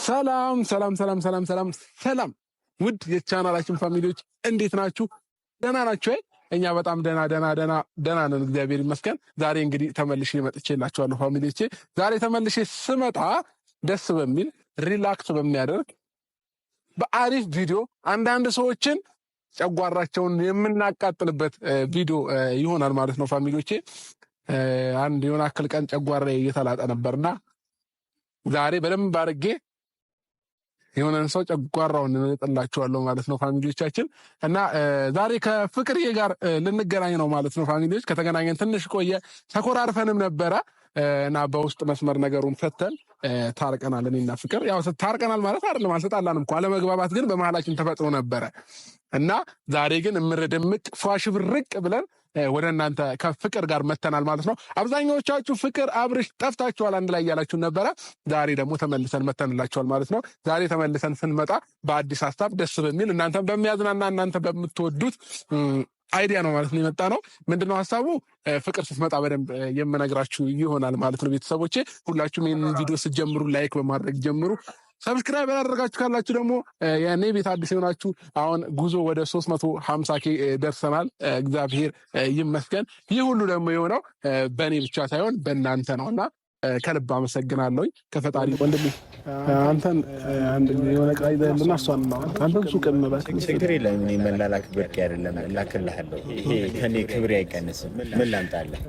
ሰላም ሰላም ሰላም ሰላም ሰላም ሰላም ውድ የቻናላችን ፋሚሊዎች እንዴት ናችሁ? ደህና ናችሁ? እኛ በጣም ደህና ነን፣ እግዚአብሔር ይመስገን። ዛሬ እንግዲህ ተመልሼ መጥቼላችኋለሁ ፋሚሊዎቼ። ዛሬ ተመልሼ ስመጣ ደስ በሚል ሪላክስ በሚያደርግ በአሪፍ ቪዲዮ አንዳንድ ሰዎችን ጨጓራቸውን የምናቃጥልበት ቪዲዮ ይሆናል ማለት ነው ፋሚሊዎቼ። አንድ የሆነ አክል ቀን ጨጓራ እየተላጠ ነበርና ዛሬ በደንብ አድርጌ የሆነን ሰው ጨጓራውን እንጥላችኋለሁ ማለት ነው ፋሚሊዎቻችን። እና ዛሬ ከፍቅርዬ ጋር ልንገናኝ ነው ማለት ነው ፋሚሊዎች። ከተገናኘን ትንሽ ቆየ፣ ተኮራርፈንም ነበረ እና በውስጥ መስመር ነገሩን ፈተን ታርቀናል። እኔና ፍቅር ያው ታርቀናል ማለት አይደለም፣ አልተጣላንም እኮ አለመግባባት ግን በመሀላችን ተፈጥሮ ነበረ እና ዛሬ ግን እምርድምቅ ፏሽብርቅ ብለን ወደ እናንተ ከፍቅር ጋር መተናል ማለት ነው። አብዛኛዎቻችሁ ፍቅር አብርሽ ጠፍታችኋል አንድ ላይ እያላችሁ ነበረ። ዛሬ ደግሞ ተመልሰን መተንላችኋል ማለት ነው። ዛሬ ተመልሰን ስንመጣ በአዲስ ሀሳብ ደስ በሚል እናንተን በሚያዝናና እናንተ በምትወዱት አይዲያ ነው ማለት ነው የመጣ ነው። ምንድነው ሀሳቡ? ፍቅር ስትመጣ በደንብ የምነግራችሁ ይሆናል ማለት ነው። ቤተሰቦቼ ሁላችሁም ይህንን ቪዲዮ ስትጀምሩ ላይክ በማድረግ ጀምሩ። ሰብስክራይብ ያደረጋችሁ ካላችሁ ደግሞ የኔ ቤት አዲስ የሆናችሁ አሁን ጉዞ ወደ 350K ደርሰናል። እግዚአብሔር ይመስገን። ይህ ሁሉ ደግሞ የሆነው በእኔ ብቻ ሳይሆን በእናንተ ነውና ከልብ አመሰግናለሁኝ ከፈጣሪ። ወንድሜ አንተን አንድ የሆነ ቃል ይዘልና እሷን ነው አንተን ሱቅ እንላክ። ችግር የለም። እኔ መላላክ ብርቅ አይደለም፣ እላክልሃለሁ። ይሄ ከኔ ክብሬ አይቀንስም። ምን ላምጣልህ?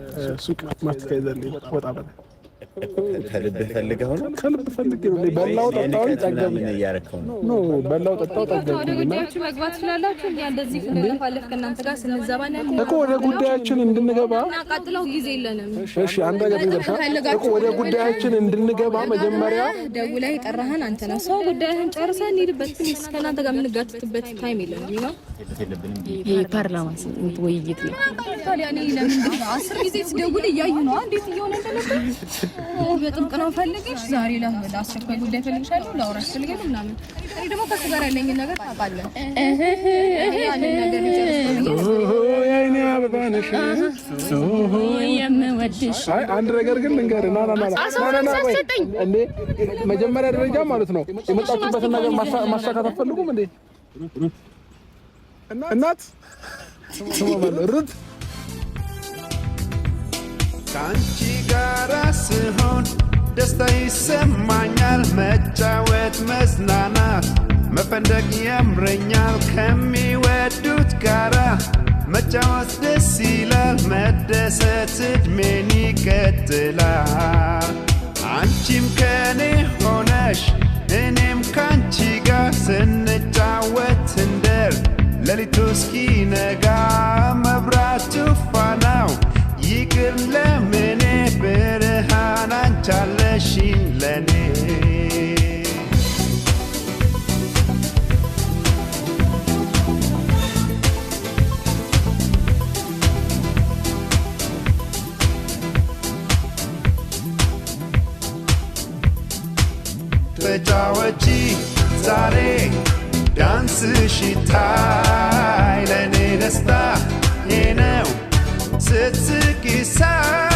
ሱቅ ማትከይዘልኝ ወጣ በለ ከልብህ ፈልገው ነው? ከልብ ፈልገው ነው። በላው ጠጣው ጠገብ ምን እያረከው ነው? ኖ በላው ጠጣው ጠገብ ወደ ጉዳያችን መግባት ስላላችሁ እንዴ እንደዚህ እንደፋለፍ ከእናንተ ጋር ስንዘባናል እኮ ወደ ጉዳያችን እንድንገባ እናቃጥለው ጊዜ የለንም። እሺ አንድ ነገር ልንገርሽ እኮ ወደ ጉዳያችን እንድንገባ መጀመሪያ ደውለህ የጠራህን አንተ ነህ። ሰው ጉዳይህን ጨርሰህ እንሂድበት። ፕሊስ ከእናንተ ጋር የምንጋጭትበት ታይም የለንም ነው። የፓርላማ ውይይት ነው። ታዲያ እኔ ለምን 10 ጊዜ ስደውል እያዩ ነው እንዴት እየሆነ እንደነበር። በጥብቅ ነው ፈልግሽ ዛሬ ለአስቸኳይ ጉዳይ ፈልግሻለሁ ላውራሽ ፈልገኝ ምናምን። እኔ ደግሞ ከሱ ጋር ያለኝ ነገር ታውቃለህ። ያንን ነገር ያይኔ አበባነሽ የምወድሽ አይ አንድ ነገር ግን ልንገርህ። ና እንዴ መጀመሪያ ደረጃ ማለት ነው የመጣችሁበትን ነገር ማሳካት አትፈልጉም እንዴ? እናት ሩት ካንቺ ጋር ስሆን ደስታ ይሰማኛል። መጫወት መዝናናት መፈንደቅ ያምረኛል። ከሚወዱት ጋራ መጫወት ደስ ይላል። መደሰት እድሜን ይቀጥላል። አንቺም ከኔ ሆነሽ እኔም ካንቺ ጋር ስንጫወት እንደር ሌሊቱ እስኪነጋ መብራቱ ፋናው ይቅር ለምኔ ብርሃን አንቻለሽኝ ለኔ። ተጫወቺ ዛሬ ዳንስሽ ይታይ ለኔ ደስታ ነው ስትስቂ ሳይ